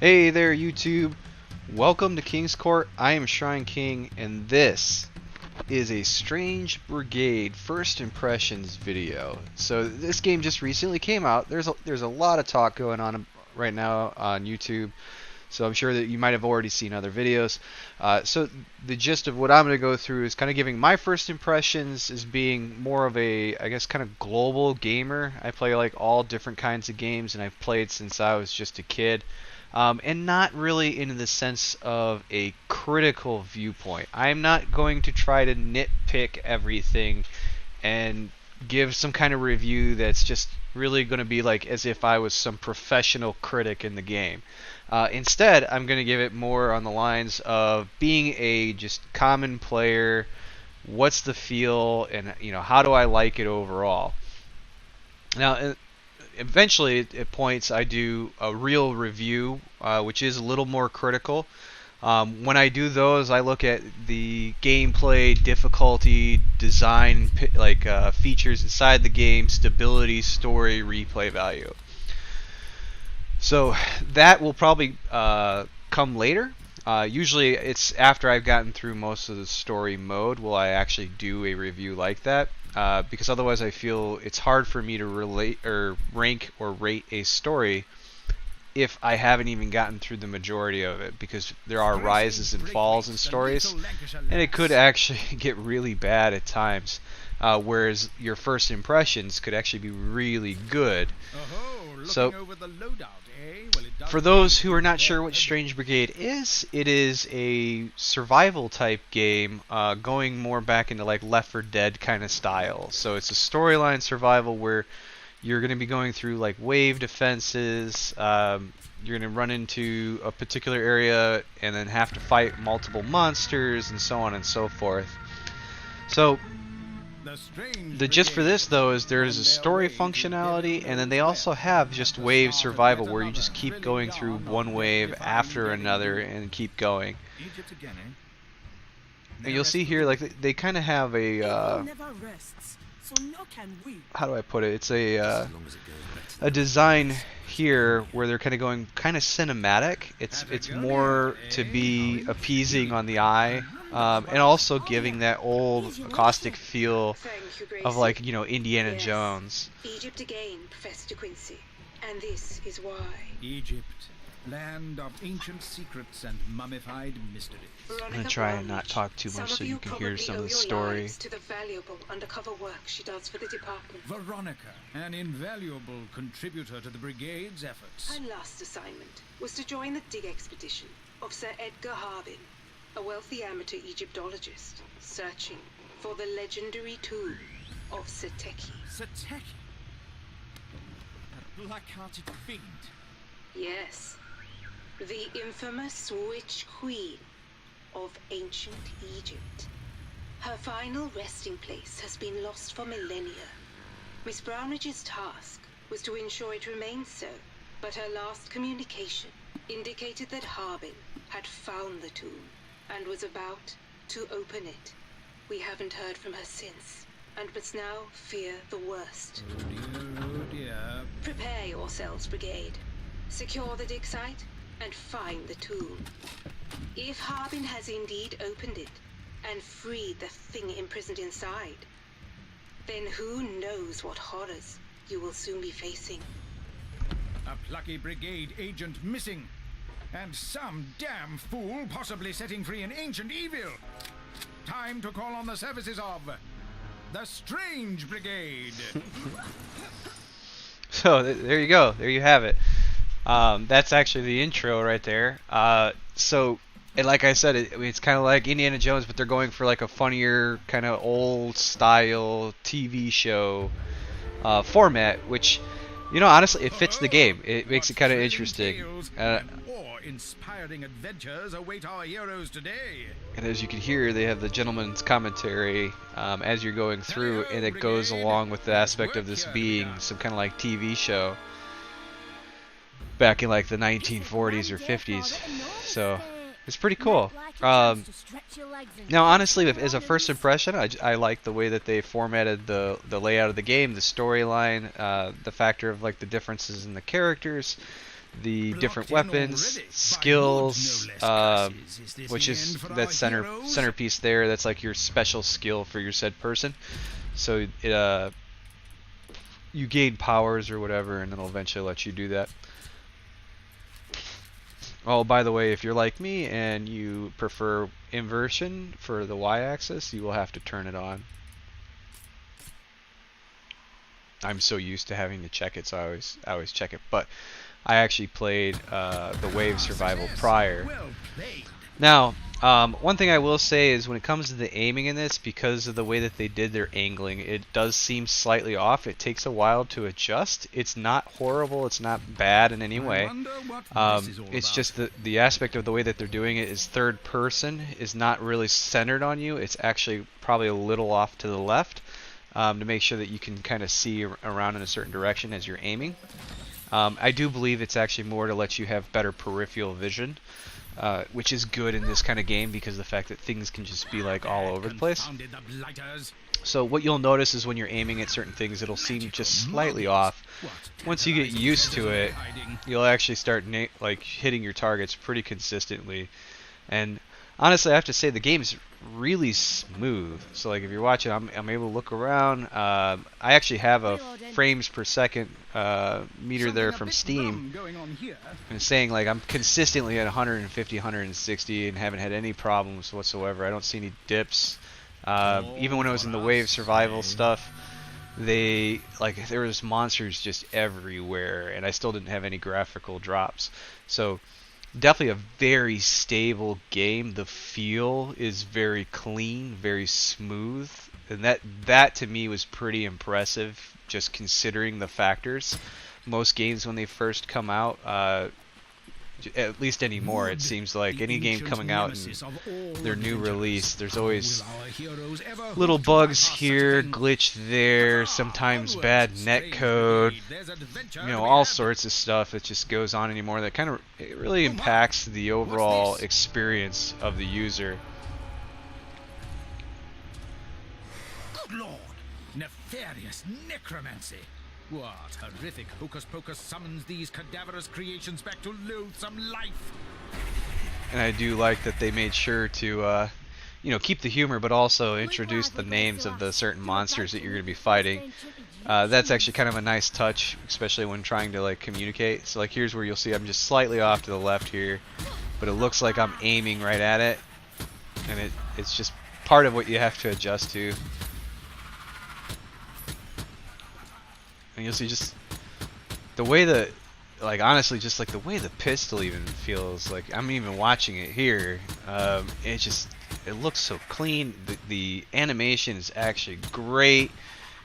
Hey there, YouTube. Welcome to King's Court. I am Shrine King, and this is a Strange Brigade first impressions video. So this game just recently came out. There's a lot of talk going on right now on YouTube. So I'm sure that you might have already seen other videos. So the gist of what I'm going to go through is kind of giving my first impressions as being more of a, I guess, kind of global gamer. I play like all different kinds of games, and I've played since I was just a kid. And not really in the sense of a critical viewpoint. I'm not going to try to nitpick everything and give some kind of review that's just really going to be like as if I was some professional critic in the game. Instead, I'm going to give it more on the lines of being a just common player. What's the feel, and how do I like it overall? Now, eventually, at points, I do a real review, which is a little more critical. When I do those, I look at the gameplay, difficulty, design, features inside the game, stability, story, replay value. So that will probably come later. Usually it's after I've gotten through most of the story mode will I actually do a review like that. Because otherwise I feel it's hard for me to relate or rank or rate a story if I haven't even gotten through the majority of it, because there are rises and falls in stories, and it could actually get really bad at times. Whereas your first impressions could actually be really good. So, for those who are not sure what Strange Brigade is, it is a survival type game, going more back into like Left 4 Dead kind of style. So it's a storyline survival where you're going to be going through like wave defenses. You're going to run into a particular area and then have to fight multiple monsters and so on and so forth. So the gist for this though is there is a story functionality, and then they also have just wave survival where you just keep going through one wave after another and keep going. And you'll see here like they kind of have a how do I put it? It's a design here where they're kind of going kind of cinematic. It's more to be appeasing on the eye, and also giving that old caustic feel of like Indiana Jones. Egypt again, Professor De Quincy, and this is why. Egypt, land of ancient secrets and mummified mysteries. I'm gonna try and not talk too much so you can hear some of the story. To the valuable undercover work she does for the department. Veronica, an invaluable contributor to the brigade's efforts. Her last assignment was to join the dig expedition of Sir Edgar Harbin, a wealthy amateur Egyptologist, searching for the legendary tomb of Seteki. Seteki? That black-hearted fiend. Yes, the infamous Witch Queen of ancient Egypt. Her final resting place has been lost for millennia. Miss Brownridge's task was to ensure it remains so, but her last communication indicated that Harbin had found the tomb and was about to open it. We haven't heard from her since, and must now fear the worst. Oh dear. Prepare yourselves, Brigade. Secure the dig site and find the tomb. If Harbin has indeed opened it and freed the thing imprisoned inside, then who knows what horrors you will soon be facing. A plucky brigade agent missing, and some damn fool possibly setting free an ancient evil. Time to call on the services of the Strange Brigade. So there you go. There you have it. That's actually the intro right there. And like I said, it's kind of like Indiana Jones, but they're going for like a funnier, kind of old style TV show format, which, honestly, it fits the game. It makes it kind of interesting. Inspiring adventures await our heroes today. And as you can hear, they have the gentleman's commentary as you're going through, and it goes along with the aspect of this being some kind of like TV show back in like the 1940s or 50s. So it's pretty cool. Now, honestly, as a first impression, I like the way that they formatted the layout of the game, the storyline, the factor of like the differences in the characters. the different weapons, skills, which is that centerpiece there. That's like your special skill for your said person. So it you gain powers or whatever, and it'll eventually let you do that. Oh, by the way, if you're like me and you prefer inversion for the y-axis, you will have to turn it on. I'm so used to having to check it, so I always check it. But I actually played the wave survival prior. Now, one thing I will say is when it comes to the aiming in this, because of the way that they did their angling, it does seem slightly off. It takes a while to adjust. It's not horrible. It's not bad in any way. It's just the aspect of the way that they're doing it is third person is not really centered on you. It's actually probably a little off to the left to make sure that you can kind of see around in a certain direction as you're aiming. I do believe it's actually more to let you have better peripheral vision. Which is good in this kind of game because of the fact that things can just be like all over the place. So what you'll notice is when you're aiming at certain things, it'll seem just slightly off. Once you get used to it, you'll actually start like hitting your targets pretty consistently. And honestly, I have to say the game's really smooth. So like if you're watching, I'm able to look around. I actually have a frames per second meter there from Steam, and it's saying like I'm consistently at 150, 160, and haven't had any problems whatsoever. I don't see any dips. Even when I was in the wave survival stuff, there was monsters just everywhere, and I still didn't have any graphical drops. So definitely a very stable game. The feel is very clean, very smooth, and that to me was pretty impressive, just considering the factors. Most games when they first come out, at least anymore, it seems like any game coming out in their new release, there's always little bugs here, glitch there, sometimes bad netcode, all sorts of stuff that just goes on anymore that kind of it really impacts the overall experience of the user. Good Lord! Nefarious necromancy! What horrific hocus-pocus summons these cadaverous creations back to loathsome life? And I do like that they made sure to, keep the humor, but also introduce the names of the certain monsters that you're going to be fighting. That's actually kind of a nice touch, especially when trying to like communicate. So like here's where you'll see I'm just slightly off to the left here, but it looks like I'm aiming right at it, and it's just part of what you have to adjust to. And you'll see just the way the, like honestly, just like the way the pistol even feels. Like I'm even watching it here. It looks so clean. The animation is actually great.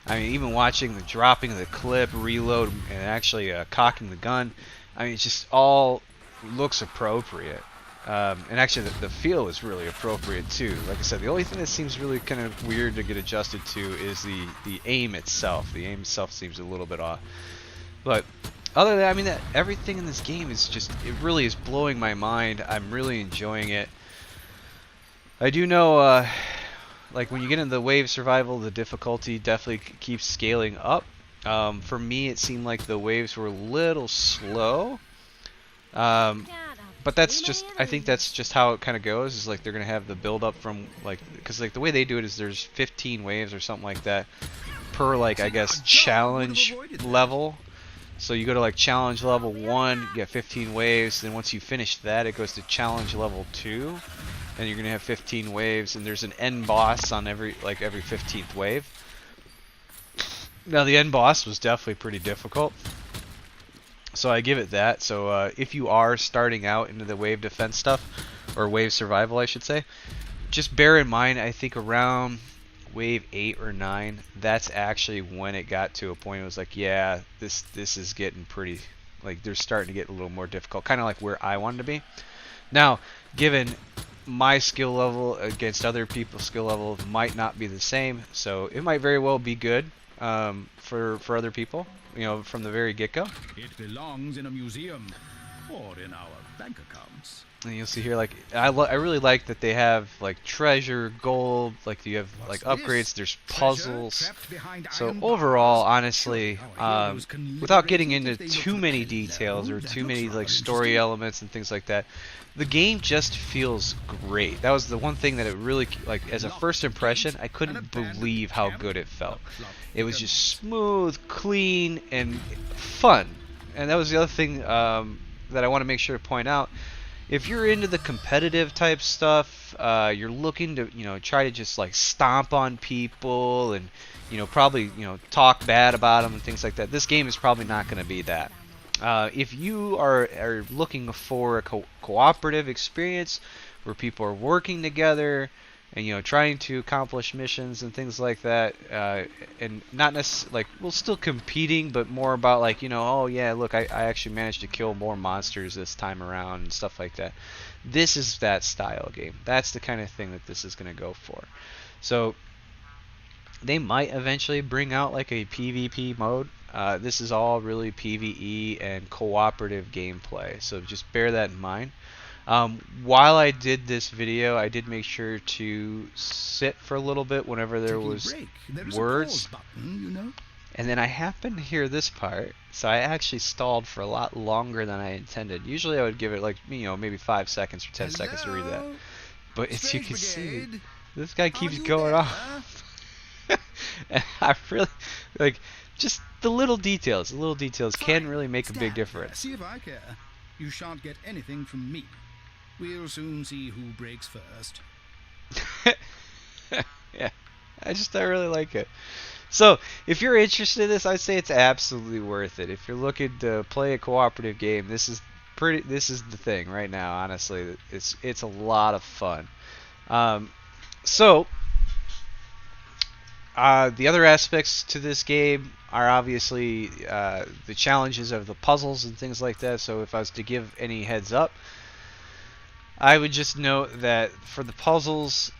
I mean, even watching the dropping of the clip, reload, and actually cocking the gun. I mean, it just all looks appropriate. And actually, the feel is really appropriate too. Like I said, the only thing that seems really kind of weird to get adjusted to is the aim itself. The aim itself seems a little bit off. But other than that, I mean, everything in this game is just, it really is blowing my mind. I'm really enjoying it. I do know, like when you get into the wave survival, the difficulty definitely keeps scaling up. For me, it seemed like the waves were a little slow. But that's just, I think that's just how it kind of goes, is like they're going to have the build up from like, because like the way they do it is there's 15 waves or something like that per like, I guess, challenge level. So you go to like challenge level 1, you get 15 waves, then once you finish that it goes to challenge level 2, and you're going to have 15 waves, and there's an end boss on every 15th wave. Now the end boss was definitely pretty difficult. So I give it that. So if you are starting out into the wave defense stuff, or wave survival I should say, just bear in mind, I think around wave 8 or 9, that's actually when it got to a point it was like, yeah, this is getting pretty, like they're starting to get a little more difficult, kind of like where I wanted to be. Now, given my skill level against other people's skill level might not be the same, so it might very well be good for other people, from the very get-go. It belongs in a museum. or in our bank accounts. And you'll see here, like, I really like that they have like treasure, gold, like you have like upgrades. There's puzzles. So overall, honestly, without getting into too many details or too many like story elements and things like that, the game just feels great. That was the one thing that it really, like, as a first impression, I couldn't believe how good it felt. It was just smooth, clean, and fun. And that was the other thing that I want to make sure to point out. If you're into the competitive type stuff, you're looking to, try to just like stomp on people and, probably, talk bad about them and things like that, this game is probably not going to be that. If you are looking for a cooperative experience where people are working together and trying to accomplish missions and things like that, and not necessarily like, well, still competing, but more about like, oh yeah, look, I actually managed to kill more monsters this time around and stuff like that. This is that style game. That's the kind of thing that this is going to go for. So they might eventually bring out like a PvP mode. This is all really PvE and cooperative gameplay, so just bear that in mind. While I did this video, I did make sure to sit for a little bit whenever there was words. And then I happened to hear this part, so I actually stalled for a lot longer than I intended. Usually I would give it like, maybe 5 seconds or 10 seconds to read that. But as you can see, this guy keeps going off. And I really, like, just the little details can really make a big difference. See if I care. You shan't get anything from me. We'll soon see who breaks first. Yeah, I really like it. So, if you're interested in this, I'd say it's absolutely worth it. If you're looking to play a cooperative game, this is the thing right now, honestly. It's a lot of fun. The other aspects to this game are obviously the challenges of the puzzles and things like that. So if I was to give any heads up, I would just note that for the puzzles,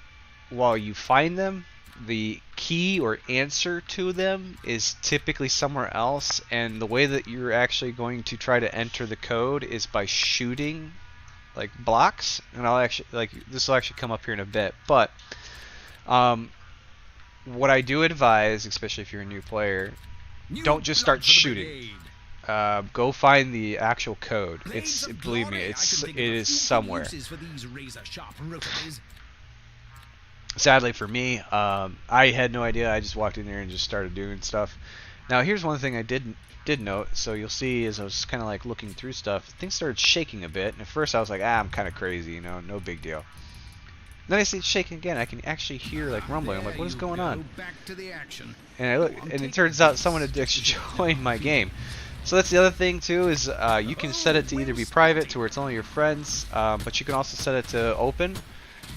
while you find them, the key or answer to them is typically somewhere else, and the way that you're actually going to try to enter the code is by shooting like blocks. And this will actually come up here in a bit, but what I do advise, especially if you're a new player, don't just start shooting. Go find the actual code. Believe me, it is somewhere. Sadly for me, I had no idea. I just walked in there and just started doing stuff. Now here's one thing I did note. So you'll see as I was kind of like looking through stuff, things started shaking a bit. And at first I was like, I'm kind of crazy, no big deal. Then I see it shaking again. I can actually hear like rumbling. I'm like, what is going on? And I look, and it turns out someone had actually joined my game. So that's the other thing too, is you can set it to either be private, to where it's only your friends, but you can also set it to open.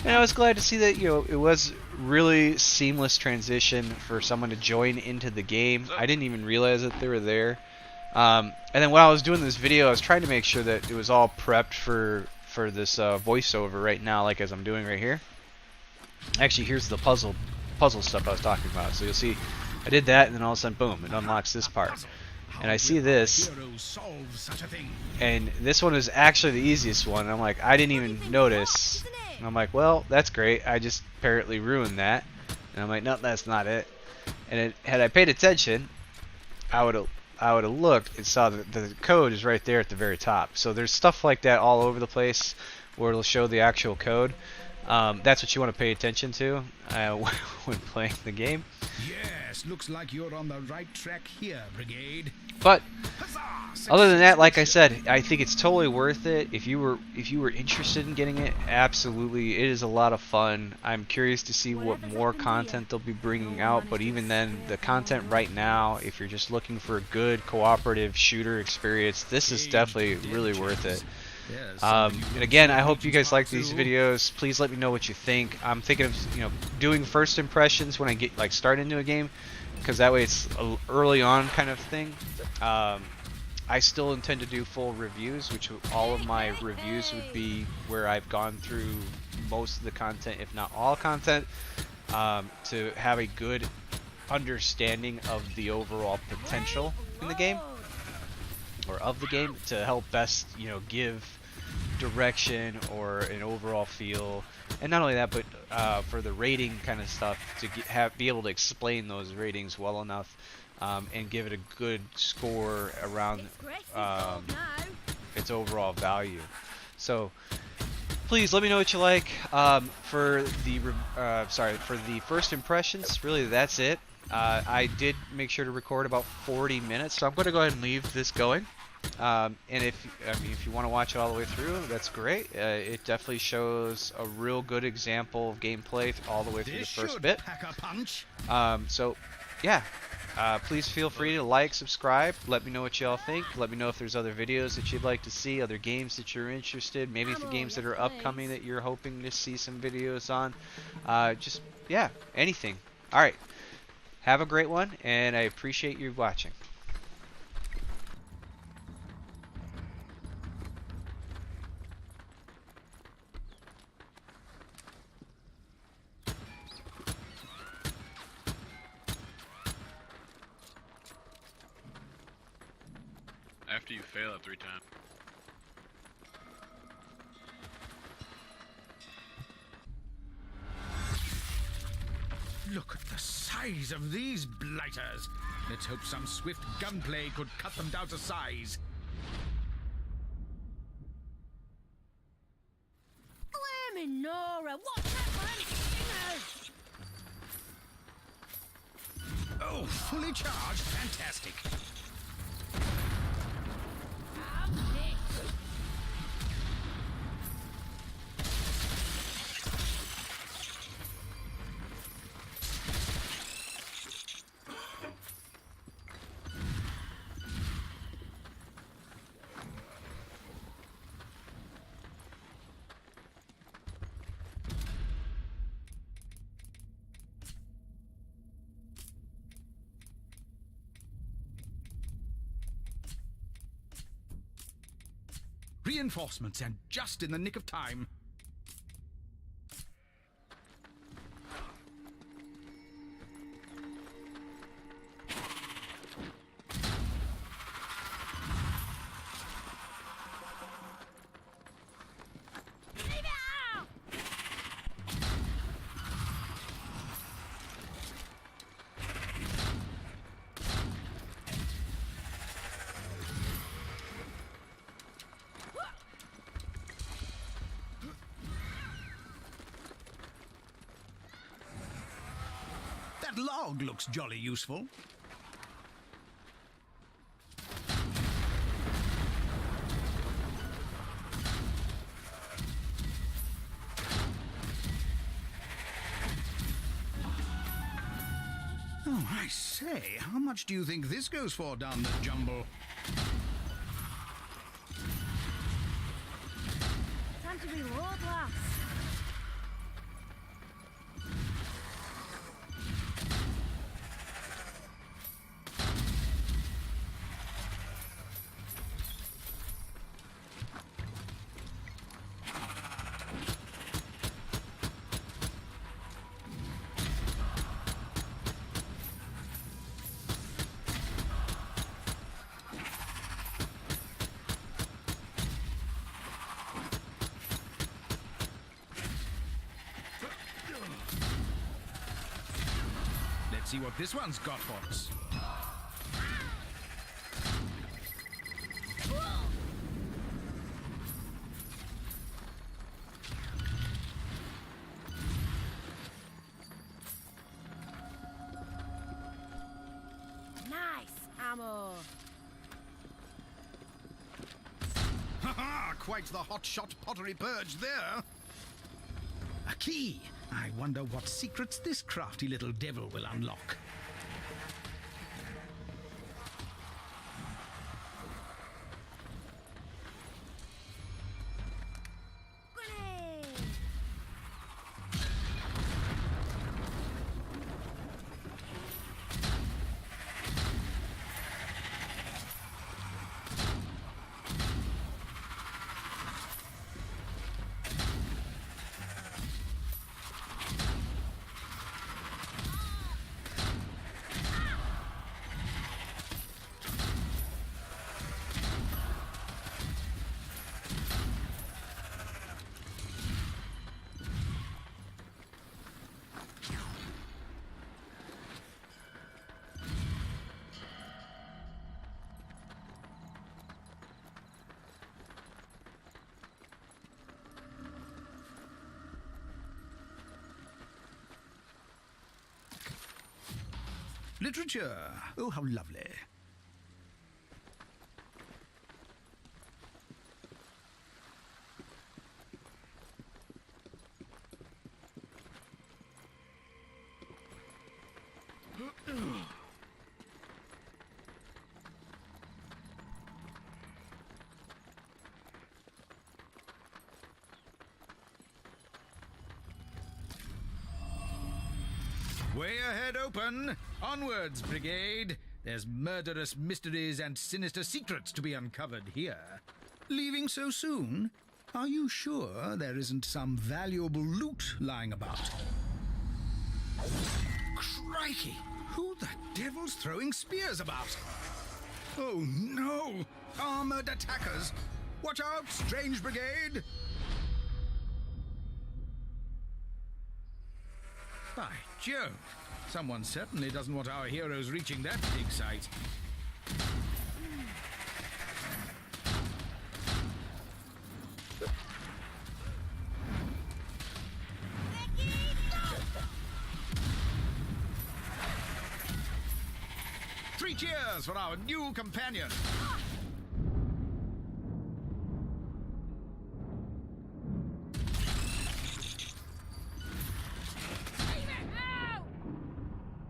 And I was glad to see that it was really seamless transition for someone to join into the game. I didn't even realize that they were there. And then while I was doing this video, I was trying to make sure that it was all prepped for this voiceover right now, like as I'm doing right here. Actually, here's the puzzle stuff I was talking about. So you'll see I did that, and then all of a sudden, boom, it unlocks this part. And I see this, and this one is actually the easiest one. I'm like, I didn't even notice. And I'm like, well, that's great. I just apparently ruined that. And I'm like, no, that's not it. And had I paid attention, I would have looked and saw that the code is right there at the very top. So there's stuff like that all over the place where it'll show the actual code. That's what you want to pay attention to when playing the game. Yes, looks like you're on the right track here, Brigade. But other than that, like I said, I think it's totally worth it. If you were interested in getting it, absolutely, it is a lot of fun. I'm curious to see what more content they'll be bringing out. But even then, the content right now, if you're just looking for a good cooperative shooter experience, this is definitely really worth it. And again, I hope you guys like these videos. Please let me know what you think. I'm thinking of doing first impressions when I get like start into a game, because that way it's a early on kind of thing. I still intend to do full reviews, which all of my reviews would be where I've gone through most of the content, if not all content, to have a good understanding of the overall potential in the game. or of the game to help best, give direction or an overall feel. And not only that, but for the rating kind of stuff, to be able to explain those ratings well enough, and give it a good score around its overall value. So please let me know what you like. For the first impressions, really that's it. I did make sure to record about 40 minutes, so I'm going to go ahead and leave this going. And if you want to watch it all the way through, that's great. It definitely shows a real good example of gameplay all the way through the first bit. So yeah, please feel free to like, subscribe, let me know what y'all think. Let me know if there's other videos that you'd like to see, other games that you're interested, maybe the games that are upcoming that you're hoping to see some videos on. Just, yeah, anything. Alright, have a great one, and I appreciate you watching. After you fail it 3 times. Look at the size of these blighters. Let's hope some swift gunplay could cut them down to size. Blimey, Nora, what's happening? Oh, fully charged? Fantastic. Reinforcements, and just in the nick of time. That log looks jolly useful. Oh, I say, how much do you think this goes for down the jumble? Time to reload, lass. Let's see what this one's got for us. Nice ammo. Ha-ha! Quite the hot-shot pottery purge there. A key. I wonder what secrets this crafty little devil will unlock. Grenade. literature. Oh, how lovely. Way ahead open! Onwards, Brigade! There's murderous mysteries and sinister secrets to be uncovered here. Leaving so soon? Are you sure there isn't some valuable loot lying about? Crikey! Who the devil's throwing spears about? Oh no! Armored attackers! Watch out, Strange Brigade! By Jove! Someone certainly doesn't want our heroes reaching that dig site. Three cheers for our new companion!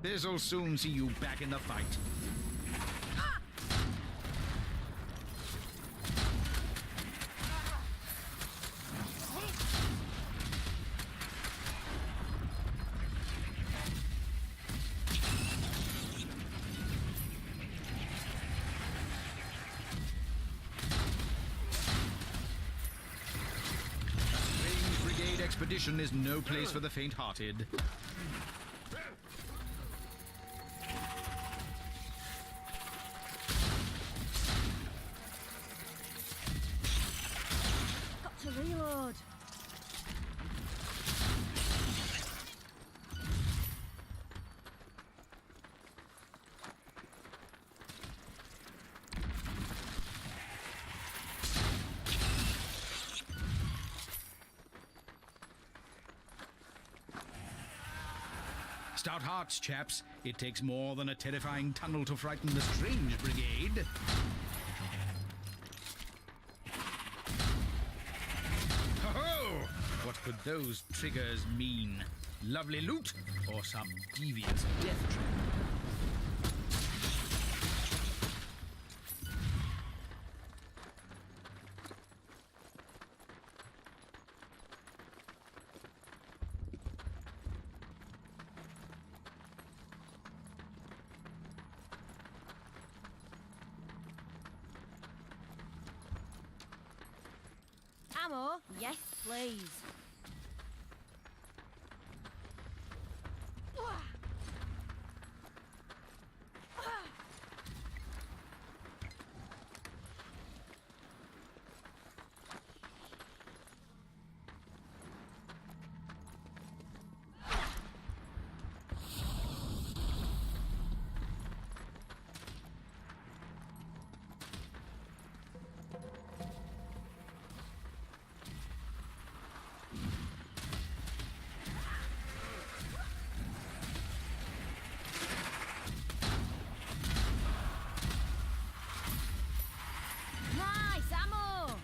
This'll soon see you back in the fight. Strange Brigade expedition is no place for the faint-hearted. To reload. Stout hearts, chaps. It takes more than a terrifying tunnel to frighten the Strange Brigade. Ho-ho! What could those triggers mean? Lovely loot or some devious death trap? Ammo? Yes, please. Nice ammo!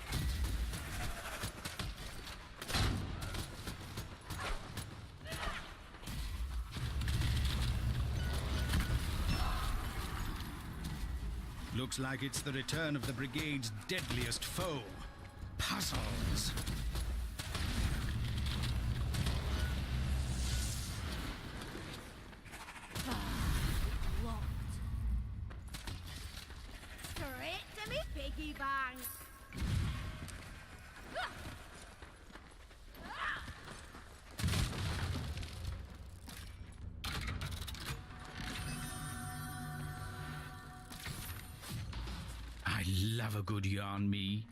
Looks like it's the return of the brigade's deadliest foe. Puzzles. Locked. Straight to me piggy bank. I love a good yarn, me.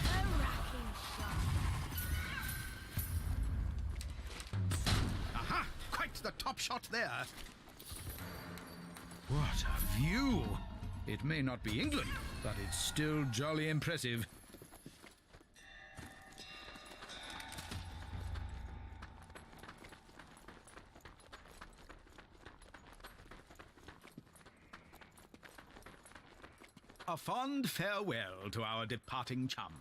A racking shot. Aha! Quite the top shot there. What a view! It may not be England, but it's still jolly impressive. A fond farewell to our departing chum.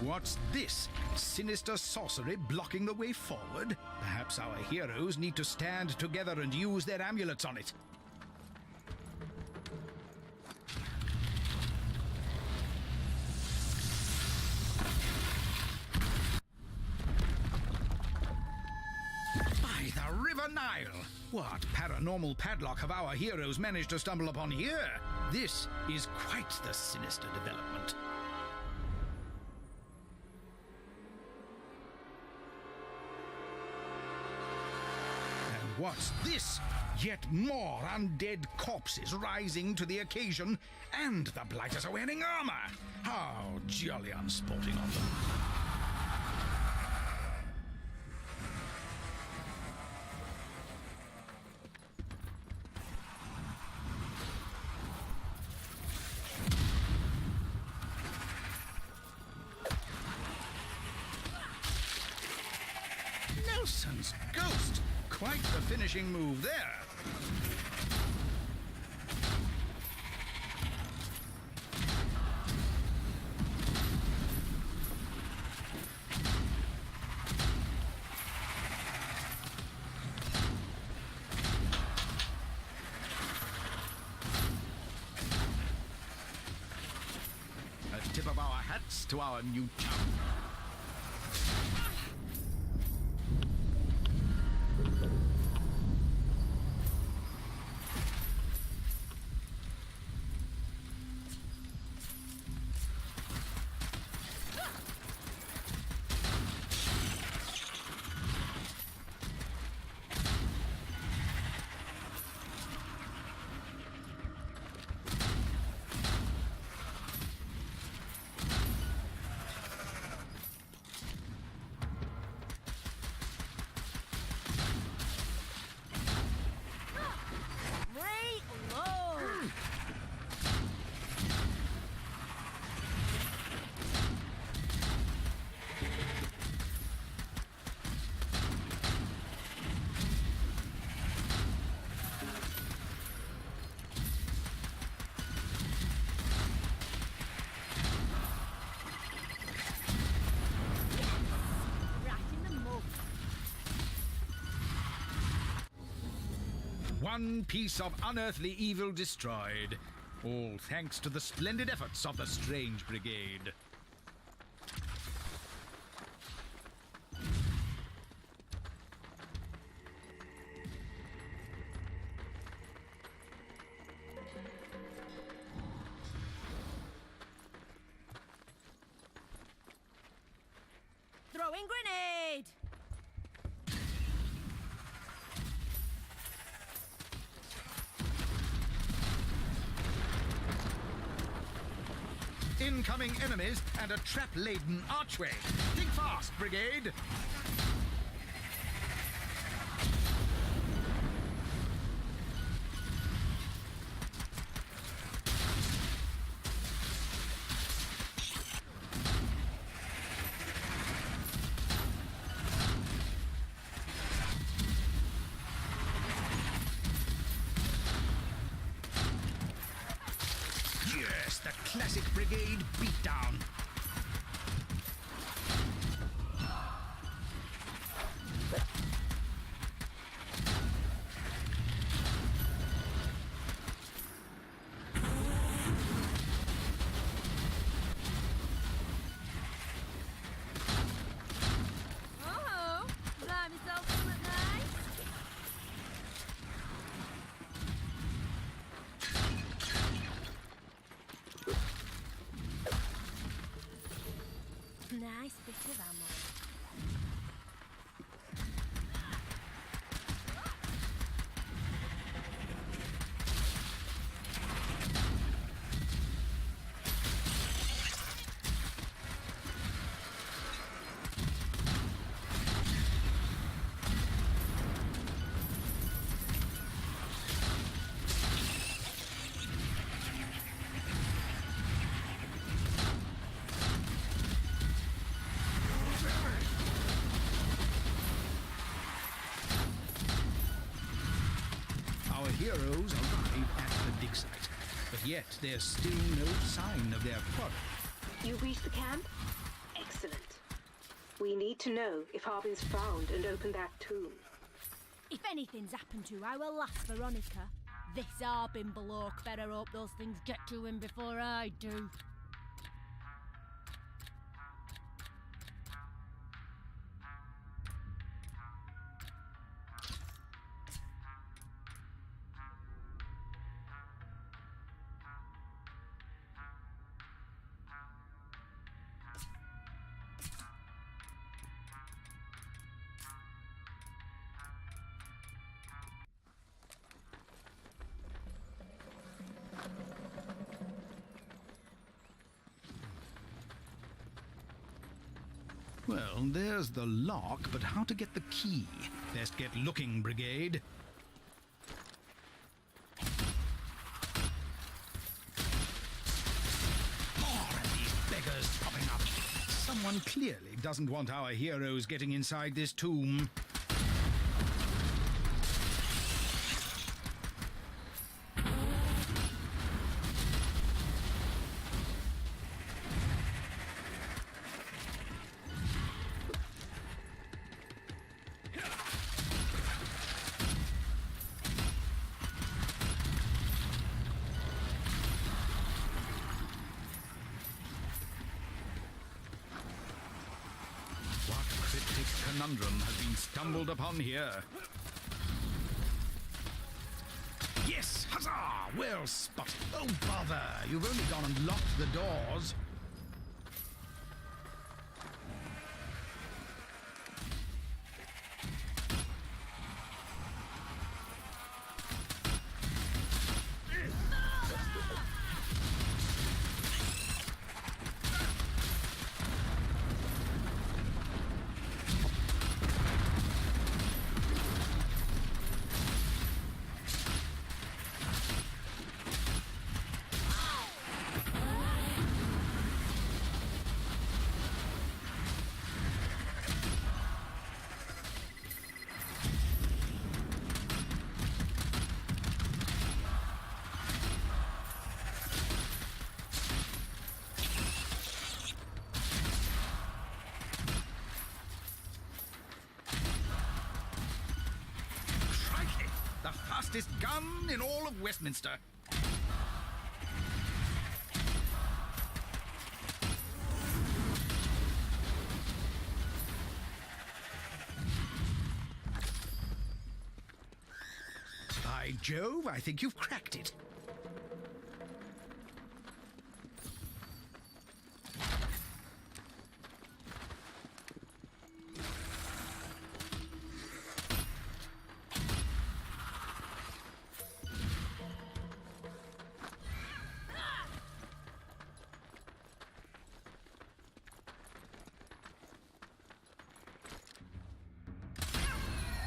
What's this? Sinister sorcery blocking the way forward? Perhaps our heroes need to stand together and use their amulets on it. By the River Nile! What paranormal padlock have our heroes managed to stumble upon here? This is quite the sinister development. What's this? Yet more undead corpses rising to the occasion, and the blighters are wearing armor. How jolly unsporting of them. Nelson's ghost! Quite the finishing move there. A tip of our hats to our new chum. One piece of unearthly evil destroyed. All thanks to the splendid efforts of the Strange Brigade. Throwing grenade! Incoming enemies and a trap-laden archway. Think fast, Brigade! Yes, the classic Brigade beatdown. Oh, buy myself something nice. Nice bit of ammo. heroes arrive at the dig site, but yet there's still no sign of their quarry. You reached the camp? Excellent. We need to know if Harbin's found and opened that tomb. If anything's happened to, I will ask Veronica. This Harbin bloke better hope those things get to him before I do. Well, there's the lock, but how to get the key? Best get looking, Brigade. More of these beggars popping up. Someone clearly doesn't want our heroes getting inside this tomb. Conundrum has been stumbled upon here. Yes! Huzzah! Well spotted. Oh, bother! You've only gone and locked the doors. The fastest gun in all of Westminster. By Jove, I think you've cracked it.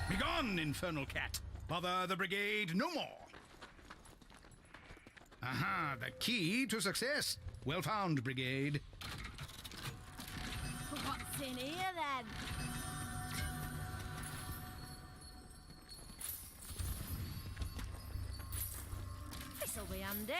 Begone, infernal cat! Bother the brigade no more! Aha, the key to success! Well found, brigade. What's in here then? This'll be handy.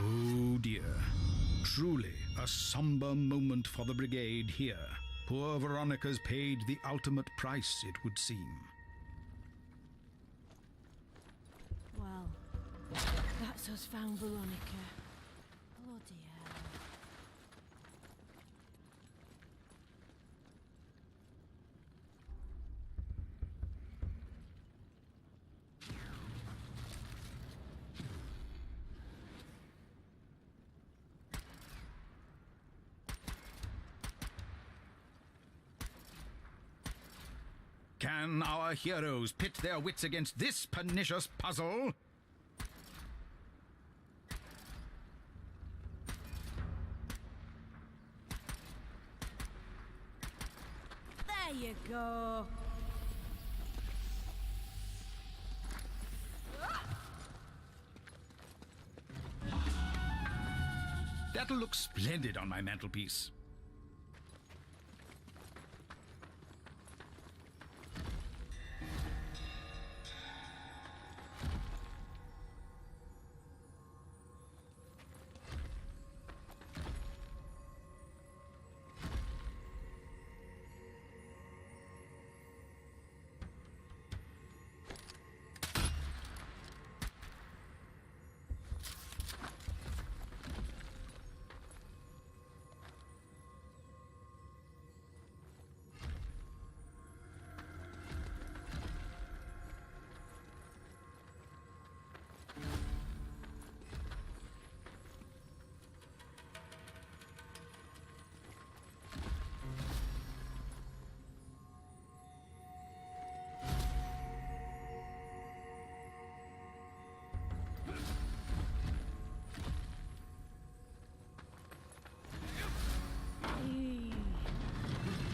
Oh dear. Truly a somber moment for the brigade here. Poor Veronica's paid the ultimate price, it would seem. Well, that's us found Veronica. Bloody hell. Can our heroes pit their wits against this pernicious puzzle? There you go. That'll look splendid on my mantelpiece.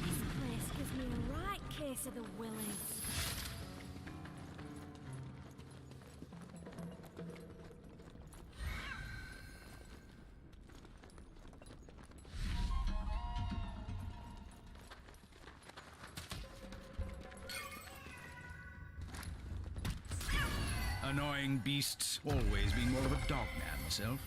This place gives me a right case of the willies. Annoying beasts. Always been more of a dog man myself.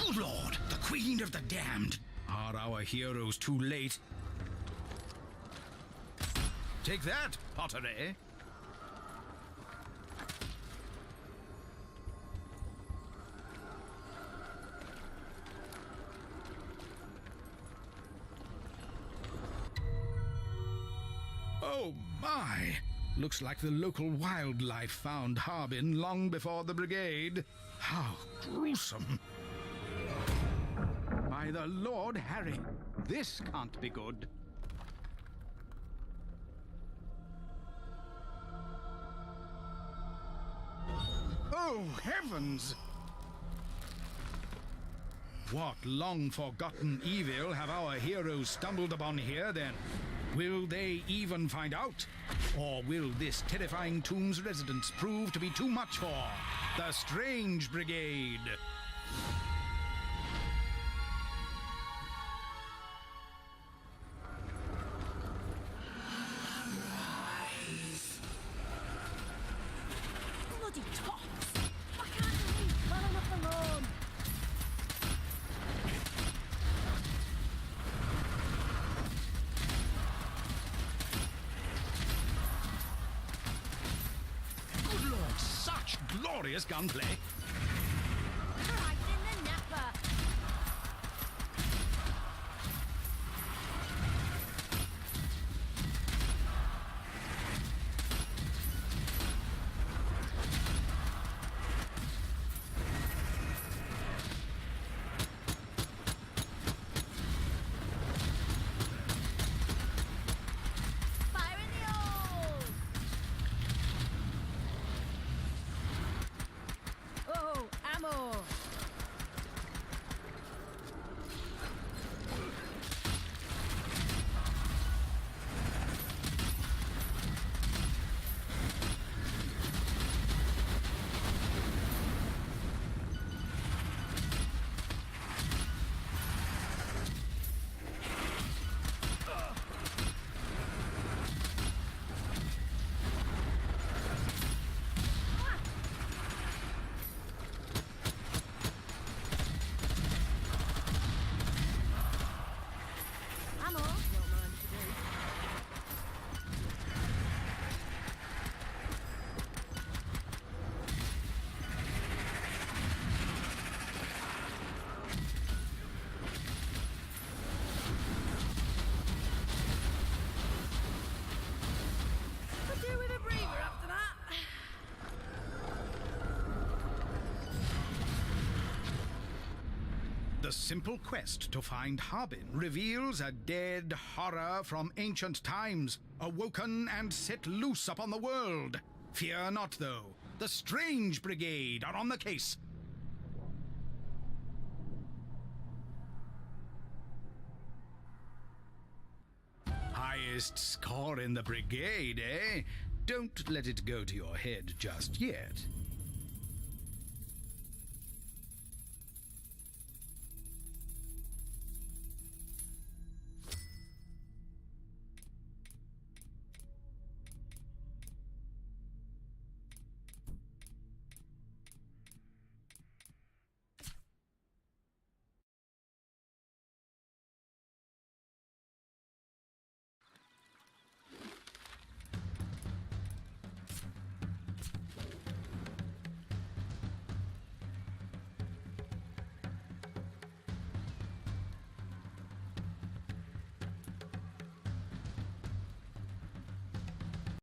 Good Lord, the Queen of the Damned. Are our heroes too late? Take that, Pottery. Oh my! Looks like the local wildlife found Harbin long before the brigade. How gruesome! By the Lord Harry, this can't be good. Oh, heavens! What long-forgotten evil have our heroes stumbled upon here, then? Will they even find out? Or will this terrifying tomb's residence prove to be too much for the Strange Brigade? Bloody tops! Why can't you leave well enough alone? Good Lord, such glorious gunplay! Right in the napper! Fire in the hole! The simple quest to find Harbin reveals a dead horror from ancient times, awoken and set loose upon the world. Fear not, though. The Strange Brigade are on the case. Highest score in the brigade, eh? Don't let it go to your head just yet.